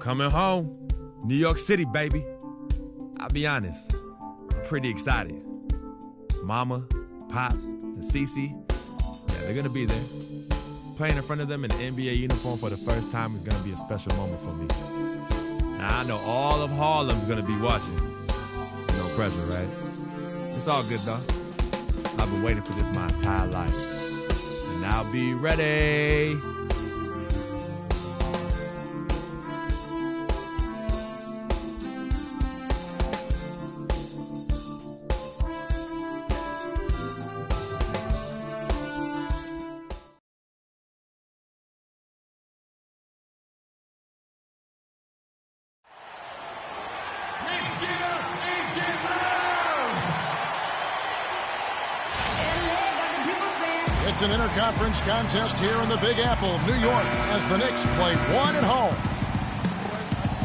coming home. New York City, baby. I'll be honest, I'm pretty excited. Mama, Pops, and Cece, yeah, they're gonna be there. Playing in front of them in an NBA uniform for the first time is gonna be a special moment for me. Now, I know all of Harlem's gonna be watching. No pressure, right? It's all good, though. I've been waiting for this my entire life. And I'll be ready. It's an interconference contest here in the Big Apple, New York, as the Knicks play one at home.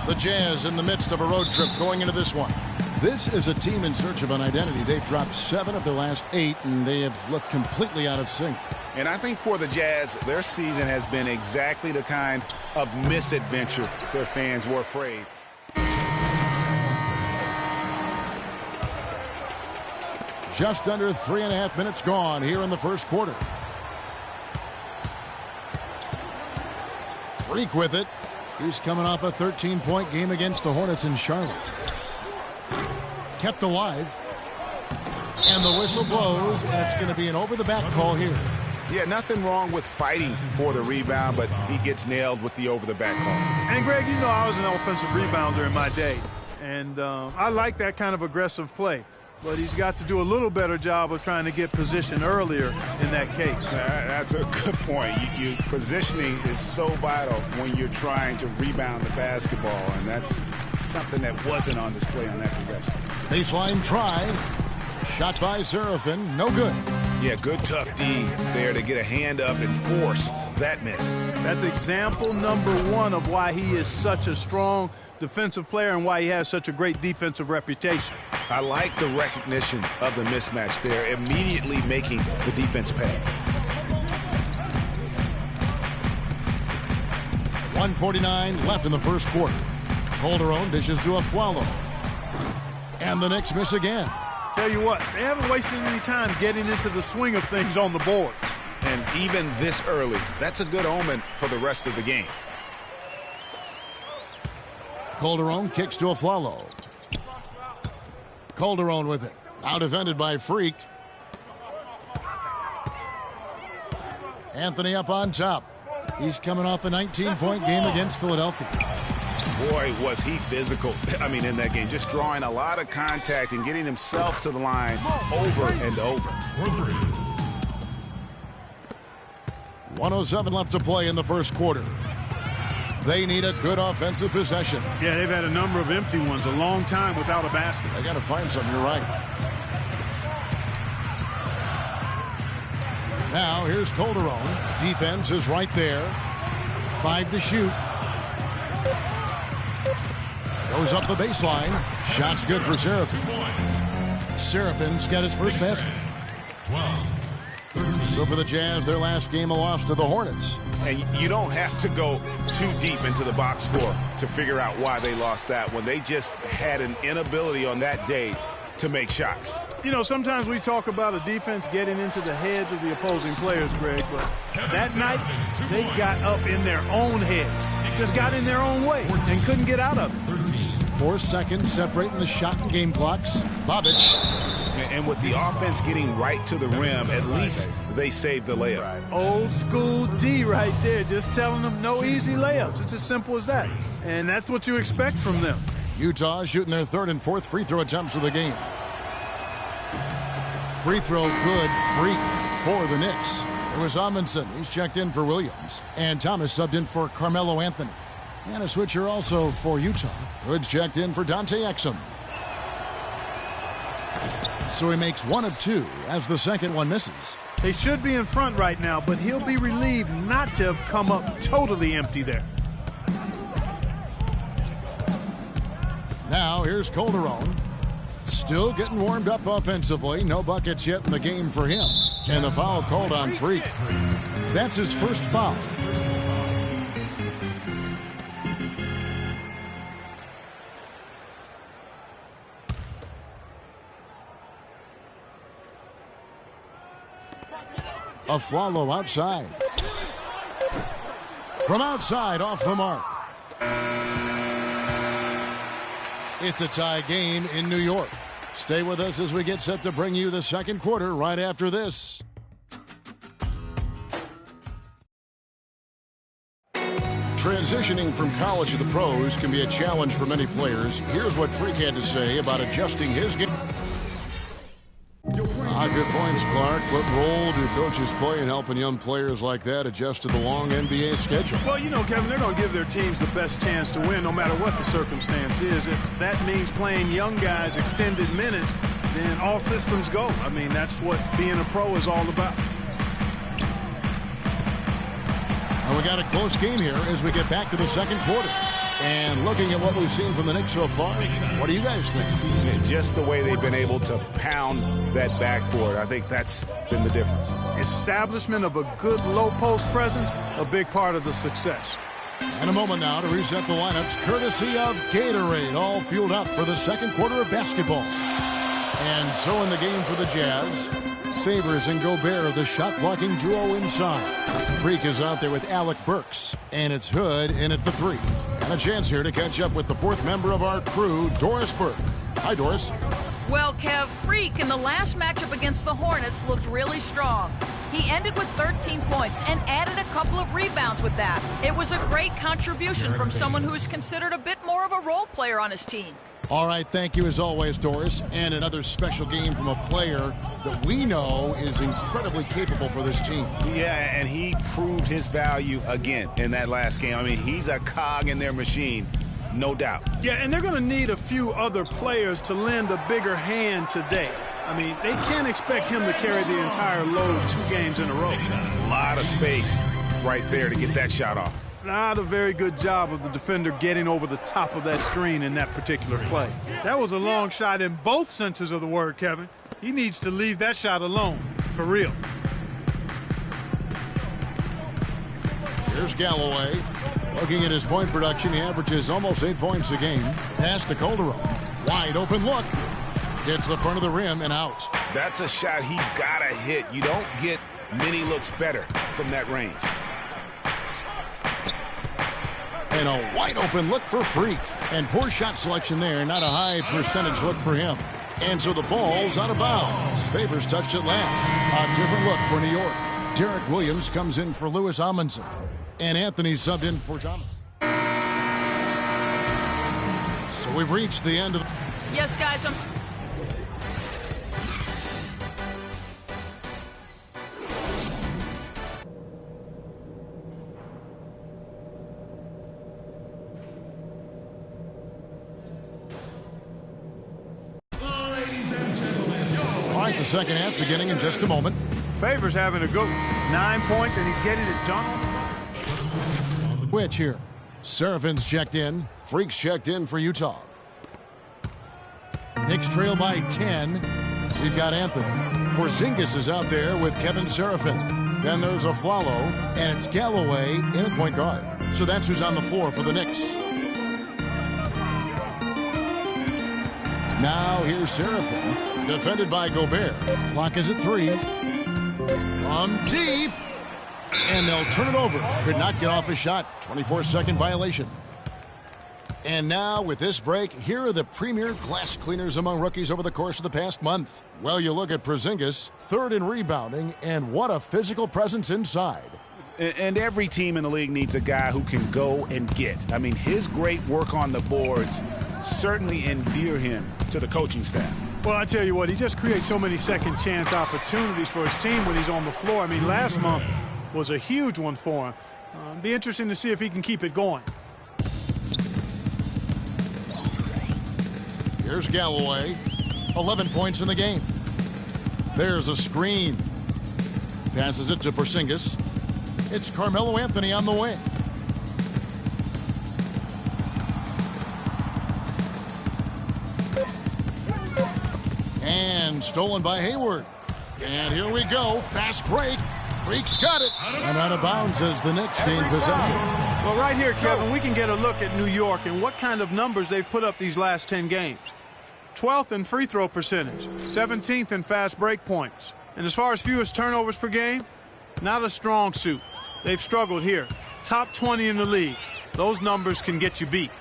The Jazz in the midst of a road trip going into this one. This is a team in search of an identity. They've dropped 7 of their last 8, and they have looked completely out of sync. And I think for the Jazz, their season has been exactly the kind of misadventure their fans were afraid. Just under 3.5 minutes gone here in the first quarter. Freak with it. He's coming off a 13-point game against the Hornets in Charlotte. Kept alive. And the whistle blows, and it's going to be an over-the-back call here. Yeah, nothing wrong with fighting for the rebound, but he gets nailed with the over-the-back call. And, Greg, you know I was an offensive rebounder in my day. And I like that kind of aggressive play. But he's got to do a little better job of trying to get position earlier in that case. That's a good point. Positioning is so vital when you're trying to rebound the basketball, and that's something that wasn't on display on that possession. Baseline try. Shot by Serafin. No good. Yeah, good tough D there to get a hand up and force that miss. That's example number 1 of why he is such a strong defensive player and why he has such a great defensive reputation. I like the recognition of the mismatch there, immediately making the defense pay. 1:49 left in the first quarter. Calderon dishes to Afflalo. And the Knicks miss again. Tell you what, they haven't wasted any time getting into the swing of things on the board. And even this early, that's a good omen for the rest of the game. Calderon kicks to Afflalo. Calderon with it. Now defended by Freak. Anthony up on top. He's coming off a 19-point game against Philadelphia. Boy, was he physical. In that game, just drawing a lot of contact and getting himself to the line over and over. 1:07 left to play in the first quarter. They need a good offensive possession. Yeah, they've had a number of empty ones, a long time without a basket. They got to find something, you're right. Now, here's Calderon. Defense is right there. 5 to shoot. Goes up the baseline. Shot's good for Serafin. Serafin's got his first basket. 12. So for the Jazz, their last game a loss to the Hornets. And you don't have to go too deep into the box score to figure out why they lost that one. They just had an inability on that day to make shots. You know, sometimes we talk about a defense getting into the heads of the opposing players, Greg, but that night they got up in their own head, just got in their own way and couldn't get out of it. 4 seconds separating the shot and game clocks. Bobic. And with the offense getting right to the rim, at least they saved the layup. Old school D right there, just telling them no easy layups. It's as simple as that. And that's what you expect from them. Utah shooting their 3rd and 4th free throw attempts of the game. Free throw good. Freak for the Knicks. It was Amundsen. He's checked in for Williams. And Thomas subbed in for Carmelo Anthony. And a switcher also for Utah. Hood's checked in for Dante Exum. So he makes 1 of 2 as the second one misses. They should be in front right now, but he'll be relieved not to have come up totally empty there. Now here's Calderon. Still getting warmed up offensively. No buckets yet in the game for him. And the foul called on Freak. That's his first foul. Aflalo outside. From outside, off the mark. It's a tie game in New York. Stay with us as we get set to bring you the second quarter right after this. Transitioning from college to the pros can be a challenge for many players. Here's what Freak had to say about adjusting his game. Good points, Clark. What role do coaches play in helping young players like that adjust to the long NBA schedule? Well, you know, Kevin, they're going to give their teams the best chance to win no matter what the circumstance is. If that means playing young guys extended minutes, then all systems go. I mean, that's what being a pro is all about. And we got a close game here as we get back to the second quarter. And looking at what we've seen from the Knicks so far, what do you guys think? Yeah, just the way they've been able to pound that backboard, I think that's been the difference. Establishment of a good low post presence, a big part of the success. And a moment now to reset the lineups, courtesy of Gatorade, all fueled up for the second quarter of basketball. And so in the game for the Jazz, Favors and Gobert, the shot-blocking duo inside. Freak is out there with Alec Burks, and it's Hood in at the 3. And a chance here to catch up with the fourth member of our crew, Doris Burke. Hi, Doris. Well, Kev, Freak in the last matchup against the Hornets looked really strong. He ended with 13 points and added a couple of rebounds with that. It was a great contribution from someone who is considered a bit more of a role player on his team. All right, thank you as always, Doris. And another special game from a player that we know is incredibly capable for this team. Yeah, and he proved his value again in that last game. I mean, he's a cog in their machine, no doubt. Yeah, and they're going to need a few other players to lend a bigger hand today. I mean, they can't expect him to carry the entire load 2 games in a row. A lot of space right there to get that shot off. Not a very good job of the defender getting over the top of that screen in that particular play. That was a long shot in both senses of the word, Kevin. He needs to leave that shot alone, for real. Here's Galloway. Looking at his point production, he averages almost 8 points a game. Pass to Calderon. Wide open look. Gets the front of the rim and out. That's a shot he's got to hit. You don't get many looks better from that range. And a wide open look for Freak. And poor shot selection there. Not a high percentage look for him. And so the ball's out of bounds. Favors touched it last. A different look for New York. Derek Williams comes in for Lewis Amundsen. And Anthony subbed in for Thomas. So we've reached the end of... Yes, guys, The second half beginning in just a moment. Favors having a good 9 points, and he's getting it done. Which here? Serafin's checked in. Freaks checked in for Utah. Knicks trail by 10. We've got Anthony. Porzingis is out there with Kevin Serafin. Then there's Aflalo, and it's Galloway in at point guard. So that's who's on the floor for the Knicks. Now here's Serafin. Defended by Gobert. Clock is at 3. From deep. And they'll turn it over. Could not get off a shot. 24-second violation. And now with this break, here are the premier glass cleaners among rookies over the course of the past month. Well, you look at Porzingis, 3rd in rebounding, and what a physical presence inside. And every team in the league needs a guy who can go and get. I mean, his great work on the boards certainly endear him to the coaching staff. Well, I tell you what, he just creates so many second chance opportunities for his team when he's on the floor. I mean, last month was a huge one for him. Be interesting to see if he can keep it going. Here's Galloway. 11 points in the game. There's a screen. Passes it to Porzingis. It's Carmelo Anthony on the wing. And stolen by Hayward. And here we go. Fast break. Freak's got it. And out of bounds as the Knicks gain possession. Well, right here, Kevin, we can get a look at New York and what kind of numbers they've put up these last 10 games. 12th in free throw percentage. 17th in fast break points. And as far as fewest turnovers per game, not a strong suit. They've struggled here. Top 20 in the league. Those numbers can get you beat.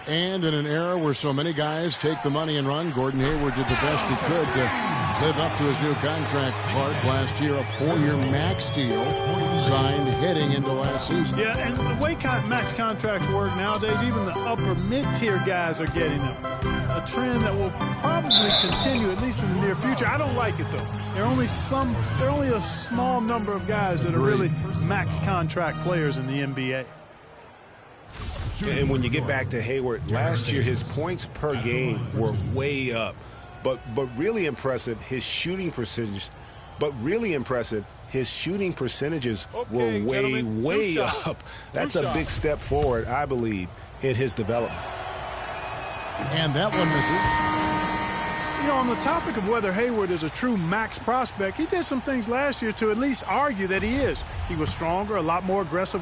And in an era where so many guys take the money and run, Gordon Hayward did the best he could to live up to his new contract. Clark last year, a 4-year max deal signed heading into last season. Yeah, and the way max contracts work nowadays, even the upper mid-tier guys are getting them. A trend that will probably continue, at least in the near future. I don't like it, though. There are only a small number of guys that are really max contract players in the NBA. And when you get back to Hayward, last year his points per game were way up. But really impressive, his shooting percentages. His shooting percentages were way up. That's a big step forward, I believe, in his development. And that one misses. You know, on the topic of whether Hayward is a true max prospect, he did some things last year to at least argue that he is. He was stronger, a lot more aggressive.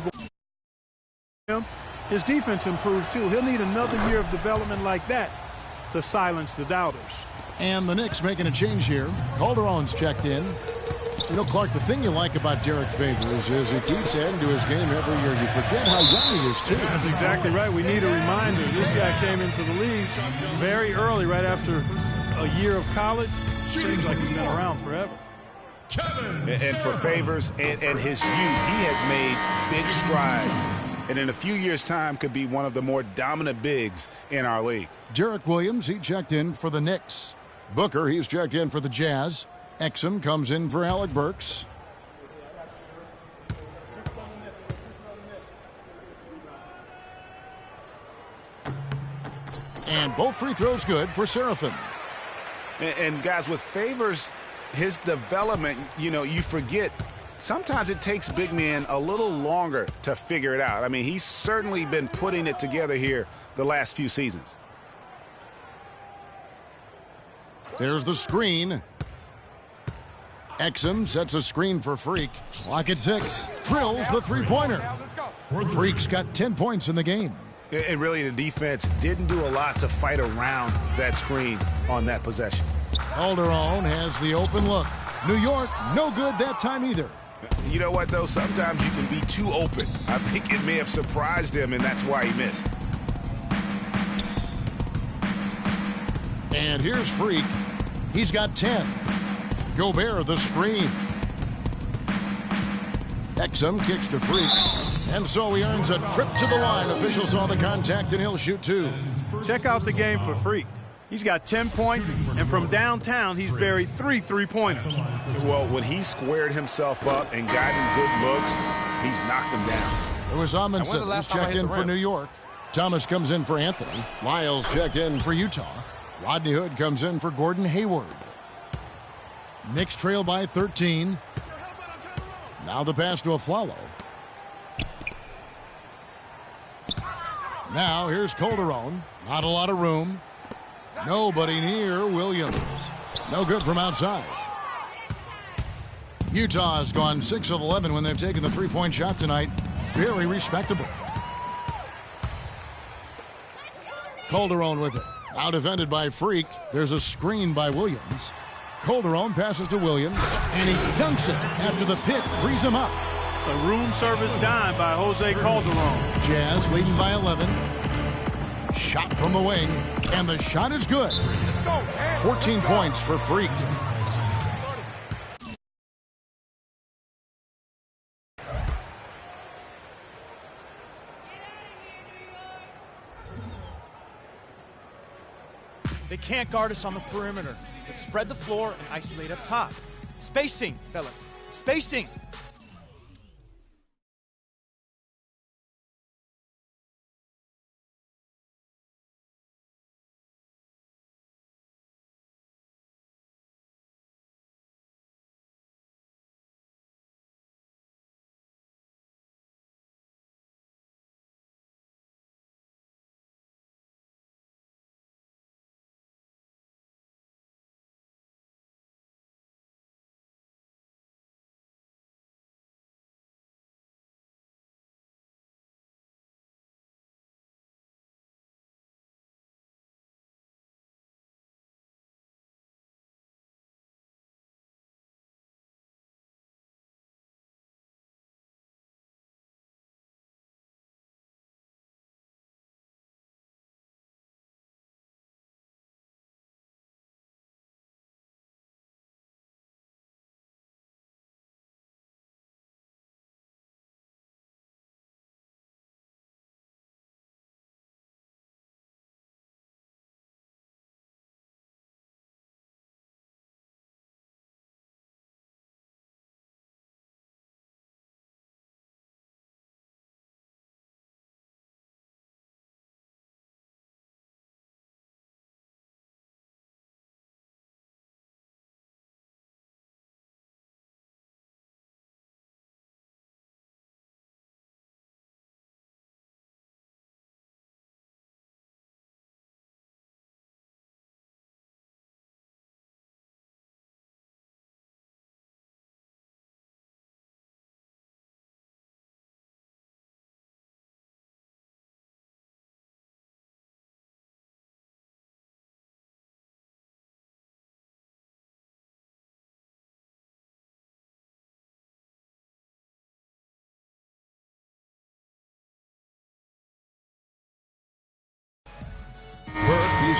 His defense improved, too. He'll need another year of development like that to silence the doubters. And the Knicks making a change here. Calderon's checked in. You know, Clark, the thing you like about Derek Favors is he keeps adding to his game every year. You forget how young he is, too. That's exactly right. We need a reminder. This guy came into the league very early, right after a year of college. Seems like he's been around forever. And for Favors and his youth, he has made big strides. And in a few years' time could be one of the more dominant bigs in our league. Derek Williams, he checked in for the Knicks. Booker, he's checked in for the Jazz. Exum comes in for Alec Burks. And both free throws good for Seraphin. And guys, with Favors, his development, you know, you forget sometimes it takes big men a little longer to figure it out. I mean, he's certainly been putting it together here the last few seasons. There's the screen. Exum sets a screen for Freak. Clock at 6. Drills the three-pointer. Freak's got 10 points in the game. And really, the defense didn't do a lot to fight around that screen on that possession. Calderon has the open look. New York, no good that time either. You know what, though? Sometimes you can be too open. I think it may have surprised him, and that's why he missed. And here's Freak. He's got 10. Gobert the screen. Exum kicks to Freak. And so he earns a trip to the line. Official saw the contact, and he'll shoot 2. Check out the game for Freak. He's got 10 points, and from downtown, he's buried 3 three-pointers. Well, when he squared himself up and gotten good looks, he's knocked them down. It was Amundsen who's checked in for New York. Thomas comes in for Anthony. Lyles checked in for Utah. Rodney Hood comes in for Gordon Hayward. Knicks trail by 13. Now the pass to Aflalo. Now here's Calderon. Not a lot of room. Nobody near Williams. No good from outside. Utah has gone 6 of 11 when they've taken the three-point shot tonight. Very respectable. Calderon with it. Now defended by Freak. There's a screen by Williams. Calderon passes to Williams, and he dunks it after the pick frees him up. A room service dime by Jose Calderon. Jazz leading by 11. Shot from the wing, and the shot is good. 14 points for Freak. They can't guard us on the perimeter. Let's spread the floor and isolate up top. Spacing, fellas. Spacing.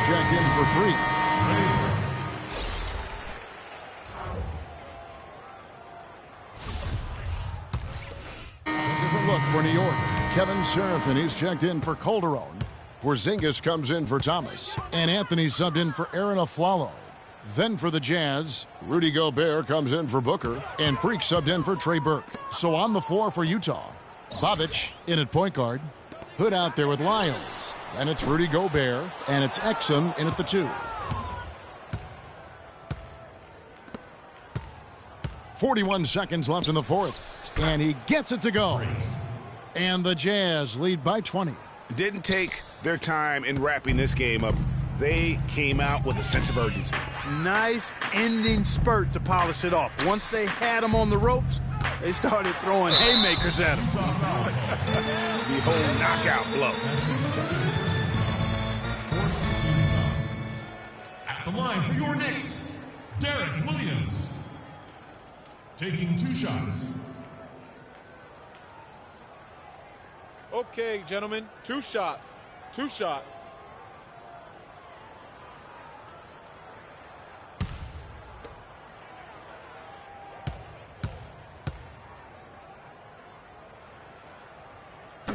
checked in for Freak. Different look for New York. Kevin Seraphin, he's checked in for Calderon. Porzingis comes in for Thomas. And Anthony subbed in for Aaron Aflalo. Then for the Jazz, Rudy Gobert comes in for Booker. And Freak subbed in for Trey Burke. So on the floor for Utah, Bobic in at point guard. Hood out there with Lyles. Then it's Rudy Gobert. And it's Exum in at the 2. 41 seconds left in the fourth. And he gets it to go. And the Jazz lead by 20. Didn't take their time in wrapping this game up. They came out with a sense of urgency. Nice ending spurt to polish it off. Once they had him on the ropes, they started throwing haymakers at him. The whole knockout blow. At the line for your Knicks, Derek Williams. Taking 2 shots. Okay, gentlemen, 2 shots. 2 shots.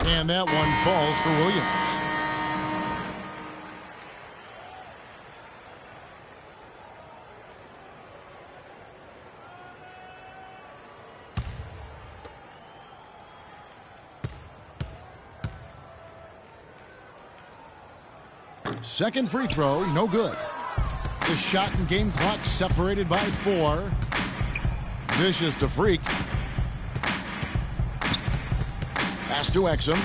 And that one falls for Williams. Second free throw, no good. The shot and game clock separated by 4. Vicious to Freak. Pass to Exum.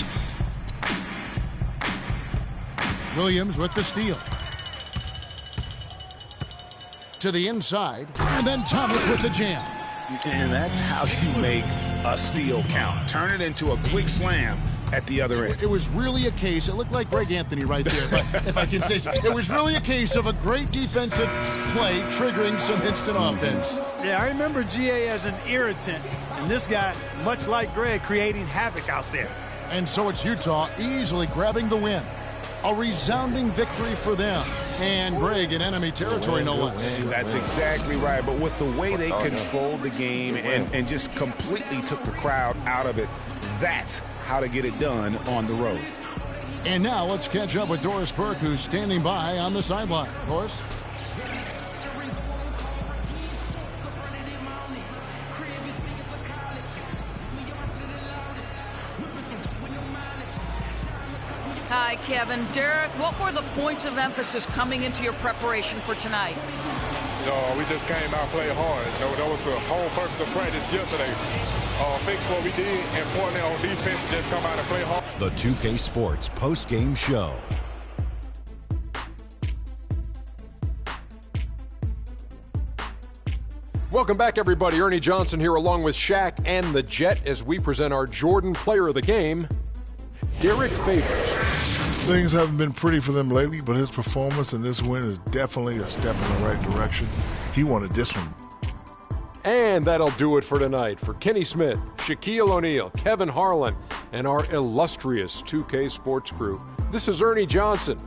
Williams with the steal. To the inside. And then Thomas with the jam. And that's how you make a steal count. Turn it into a quick slam at the other end. It was really a case, it looked like Greg Anthony right there, but if I can say so. It was really a case of a great defensive play triggering some instant offense. Yeah, I remember GA as an irritant, and this guy, much like Greg, creating havoc out there. And so it's Utah easily grabbing the win. A resounding victory for them. And Greg in enemy territory, no less. That's exactly right. But with the way they controlled the game and just completely took the crowd out of it, that's how to get it done on the road. And now let's catch up with Doris Burke, who's standing by on the sideline. Doris? Hi, Kevin. Derek, what were the points of emphasis coming into your preparation for tonight? We just came out, played hard. That was the whole purpose of practice yesterday. Fix what we did, importantly on defense, just come out and play hard. The 2K Sports post-game show. Welcome back, everybody. Ernie Johnson here along with Shaq and the Jet as we present our Jordan Player of the Game, Derek Favors. Things haven't been pretty for them lately, but his performance in this win is definitely a step in the right direction. He wanted this one. And that'll do it for tonight. For Kenny Smith, Shaquille O'Neal, Kevin Harlan, and our illustrious 2K Sports crew, this is Ernie Johnson.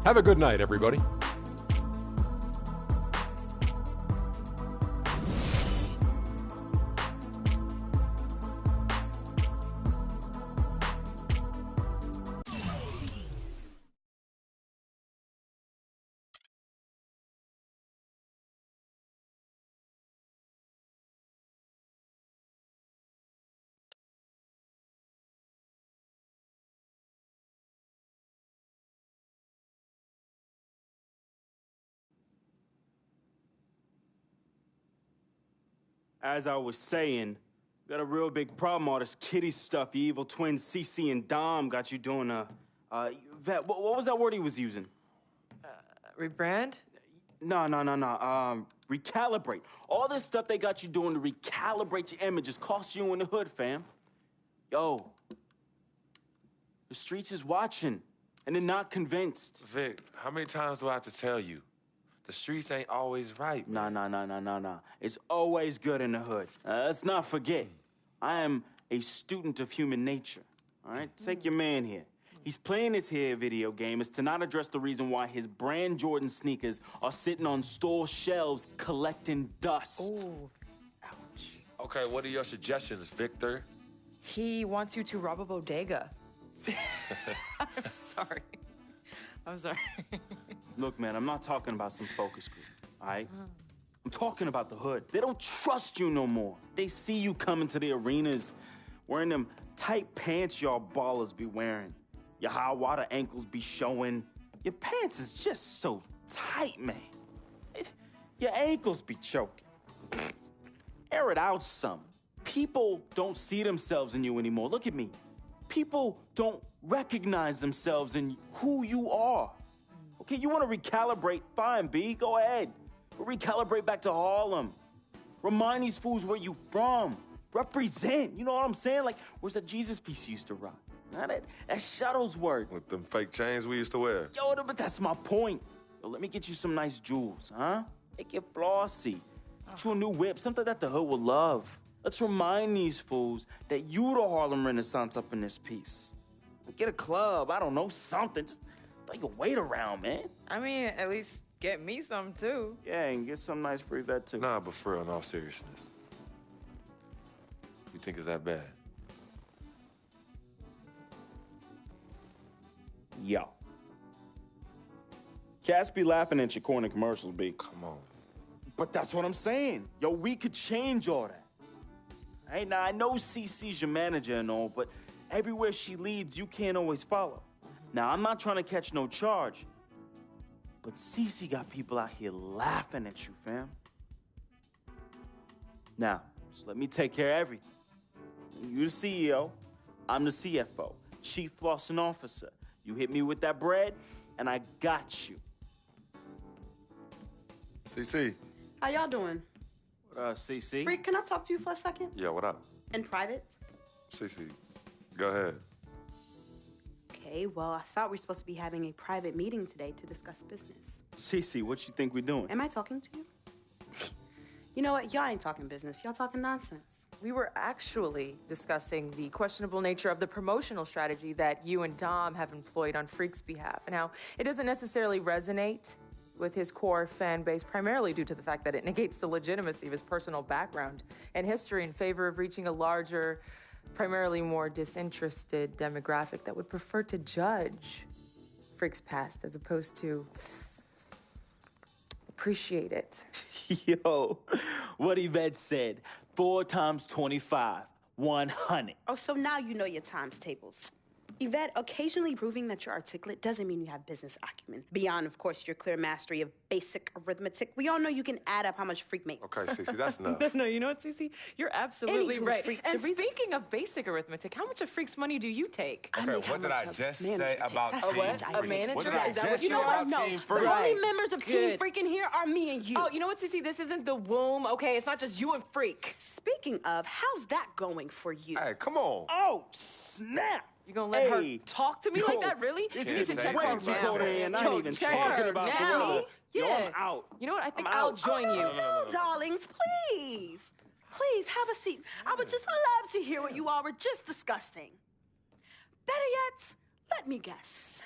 Have a good night, everybody. As I was saying, got a real big problem, all this kiddie stuff. Your evil twins, CC and Dom, got you doing Vet, what was that word he was using? Rebrand? No. Recalibrate. All this stuff they got you doing to recalibrate your image is cost you in the hood, fam. Yo, the streets is watching, and they're not convinced. Vic, how many times do I have to tell you? The streets ain't always right. Nah. It's always good in the hood. Let's not forget, I am a student of human nature, all right? Take your man here. He's playing his hair video game is to not address the reason why his brand Jordan sneakers are sitting on store shelves collecting dust. Ooh, ouch. Okay, what are your suggestions, Victor? He wants you to rob a bodega. I'm sorry. I'm sorry. Look, man, I'm not talking about some focus group, all right? I'm talking about the hood. They don't trust you no more. They see you coming to the arenas wearing them tight pants y'all ballers be wearing. Your high water ankles be showing. Your pants is just so tight, man. Your ankles be choking. Air it out some. People don't see themselves in you anymore. Look at me. People don't recognize themselves in who you are. Okay, you want to recalibrate? Fine, B, go ahead. Recalibrate back to Harlem. Remind these fools where you from. Represent, you know what I'm saying? Like, where's that Jesus piece you used to rock? Nah, that Shuttlesworth. With them fake chains we used to wear. Yo, but that's my point. Yo, let me get you some nice jewels, huh? Make you flossy. Get you a new whip, something that the hood will love. Let's remind these fools that you the Harlem Renaissance up in this piece. Get a club, I don't know, something. Just throw your weight around, man. I mean, at least get me some, too. Yeah, and get some nice free vet, too. Nah, but for real, in all seriousness. You think it's that bad? Yo. Cats be laughing at your corny commercials, B. Come on. But that's what I'm saying. Yo, we could change all that. Hey, now, I know CC's your manager and all, but everywhere she leads, you can't always follow. Now, I'm not trying to catch no charge, but CC got people out here laughing at you, fam. Now, just let me take care of everything. You the CEO, I'm the CFO, Chief Flossing Officer. You hit me with that bread, and I got you. CC. How y'all doing? What up, CC? Freak, can I talk to you for a second? Yeah, what up? In private? CC, go ahead. Okay, well, I thought we were supposed to be having a private meeting today to discuss business. CC, what you think we doing? Am I talking to you? You know what? Y'all ain't talking business. Y'all talking nonsense. We were actually discussing the questionable nature of the promotional strategy that you and Dom have employed on Freak's behalf, and how it doesn't necessarily resonate with his core fan base, primarily due to the fact that it negates the legitimacy of his personal background and history in favor of reaching a larger, primarily more disinterested demographic that would prefer to judge Freak's past as opposed to appreciate it. Yo, what Yvette said, 4 times 25, 100. Oh, so now you know your times tables. Yvette, occasionally proving that you're articulate doesn't mean you have business acumen. Beyond, of course, your clear mastery of basic arithmetic, we all know you can add up how much Freak makes. Okay, Cece, that's enough. No, you know what, Cece? You're absolutely Anywho, right. Freak, And speaking of basic arithmetic, how much of Freak's money do you take? Okay, what did I just say about That's Team what A manager? What did I Is that just what say you know? about No, Team the Freak? only members of Team Good. Freak in here are me and you. Oh, you know what, Cece? This isn't the womb, okay? It's not just you and Freak. Speaking of, how's that going for you? Hey, come on. Oh, snap! You gonna let Hey. her talk to me like that, really? This You is need to say check way her too now. cold in. I Yo, ain't even check talking her about the now. gorilla. Yo, Yeah. I'm out. You know what? I think I'm I'll out. join you. No, darlings, please. Please, have a seat. I would just love to hear what you all were just discussing. Better yet, let me guess.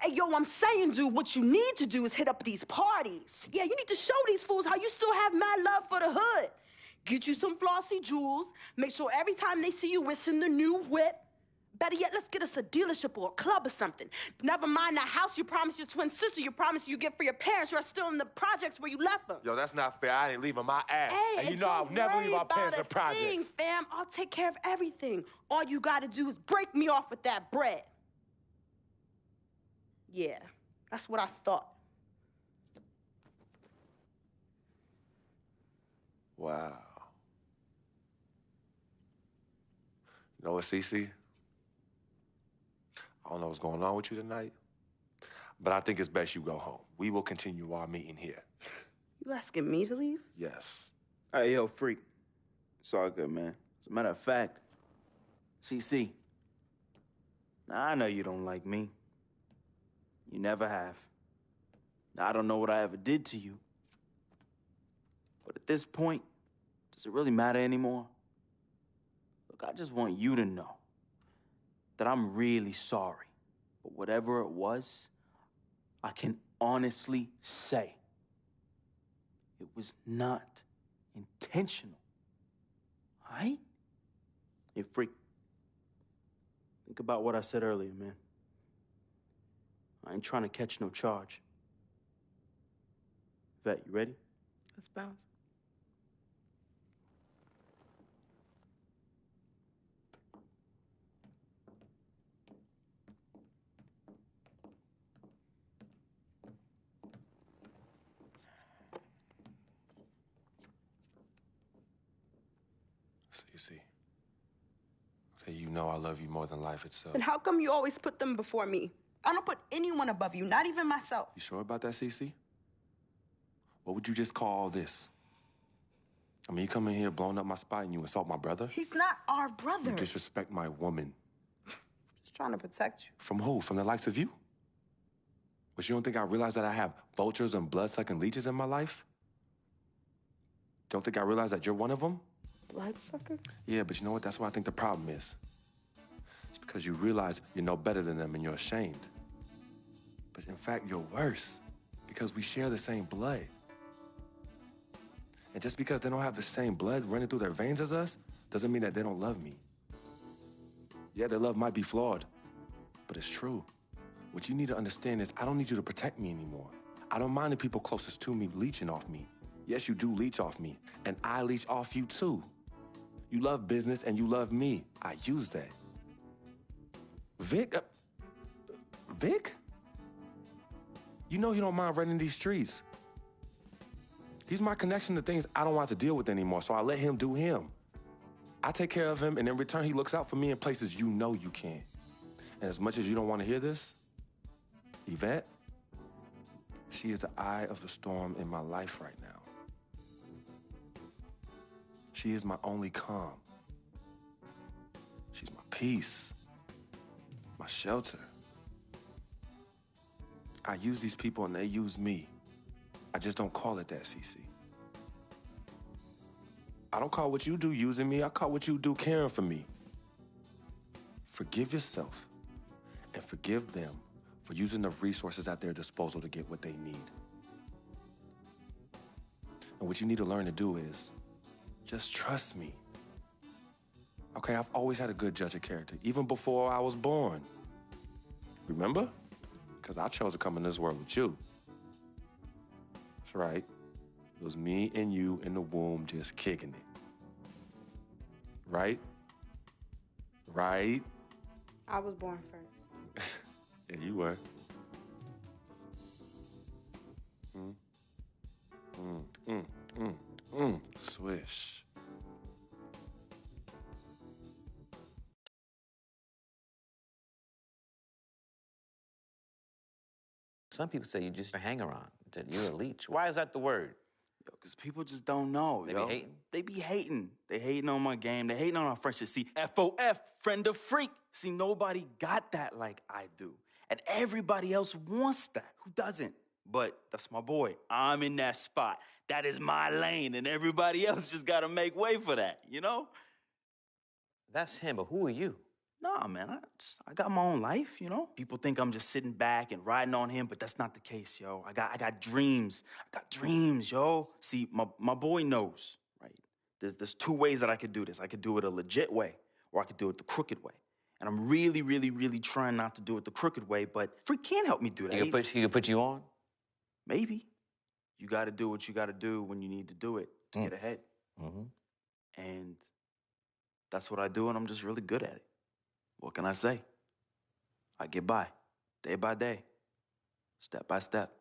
Hey, yo, I'm saying, dude, what you need to do is hit up these parties. Yeah, you need to show these fools how you still have mad love for the hood. Get you some flossy jewels. Make sure every time they see you whistling the new whip. Better yet, let's get us a dealership or a club or something. Never mind that house you promised your twin sister you promised you get for your parents who are still in the projects where you left them. Yo, that's not fair. I ain't leaving my ass. Hey, and you it's know I'll never leave our parents in a projects. thing, fam. I'll take care of everything. All you gotta do is break me off with that bread. Yeah, that's what I thought. Wow. You know what, Cece? I don't know what's going on with you tonight, but I think it's best you go home. We will continue our meeting here. You asking me to leave? Yes. Hey, yo, Freak. It's all good, man. As a matter of fact, CC, I know you don't like me. You never have. I don't know what I ever did to you. But at this point, does it really matter anymore? Look, I just want you to know that I'm really sorry. But whatever it was, I can honestly say it was not intentional. All right? Hey, freak. Think about what I said earlier, man. I ain't trying to catch no charge. Vet, you ready? Let's bounce. See. Okay, you know I love you more than life itself. Then how come you always put them before me? I don't put anyone above you, not even myself. You sure about that, Cece? What would you just call all this? I mean, you come in here blowing up my spot and you insult my brother? He's not our brother. You disrespect my woman. Just trying to protect you. From who? From the likes of you? But you don't think I realize that I have vultures and blood-sucking leeches in my life? Don't think I realize that you're one of them? Bloodsucker? Yeah, but you know what? That's what I think the problem is. It's because you realize you're no better than them and you're ashamed. But in fact, you're worse because we share the same blood. And just because they don't have the same blood running through their veins as us doesn't mean that they don't love me. Yeah, their love might be flawed, but it's true. What you need to understand is I don't need you to protect me anymore. I don't mind the people closest to me leeching off me. Yes, you do leech off me, and I leech off you too. You love business and you love me. I use that. Vic? Vic? You know he don't mind running these streets. He's my connection to things I don't want to deal with anymore, so I let him do him. I take care of him, and in return, he looks out for me in places you know you can't. And as much as you don't want to hear this, Yvette, she is the eye of the storm in my life right now. She is my only calm. She's my peace, my shelter. I use these people and they use me. I just don't call it that, Cece. I don't call what you do using me. I call what you do caring for me. Forgive yourself and forgive them for using the resources at their disposal to get what they need. And what you need to learn to do is just trust me. Okay, I've always had a good judge of character, even before I was born. Remember? Because I chose to come in this world with you. That's right. It was me and you in the womb just kicking it. Right? Right? I was born first. Yeah, you were. Swish. Some people say you just a hanger-on, that you're a leech. Why is that the word? Yo, because people just don't know, They yo. be hating? They be hating. They hating on my game. They hating on our friendship. See, FOF, friend of freak. See, nobody got that like I do. And everybody else wants that. Who doesn't? But that's my boy. I'm in that spot. That is my lane, and everybody else just gotta make way for that, you know? That's him, but who are you? Nah, man, I got my own life, you know? People think I'm just sitting back and riding on him, but that's not the case, yo. I got dreams. I got dreams, yo. See, my boy knows, right? There's two ways that I could do this. I could do it a legit way, or I could do it the crooked way. And I'm really, really, really trying not to do it the crooked way, but Freak can't help me do that. He could put you on? Maybe. You gotta do what you gotta do when you need to do it to get ahead. And that's what I do, and I'm just really good at it. What can I say? I get by, day by day, step by step.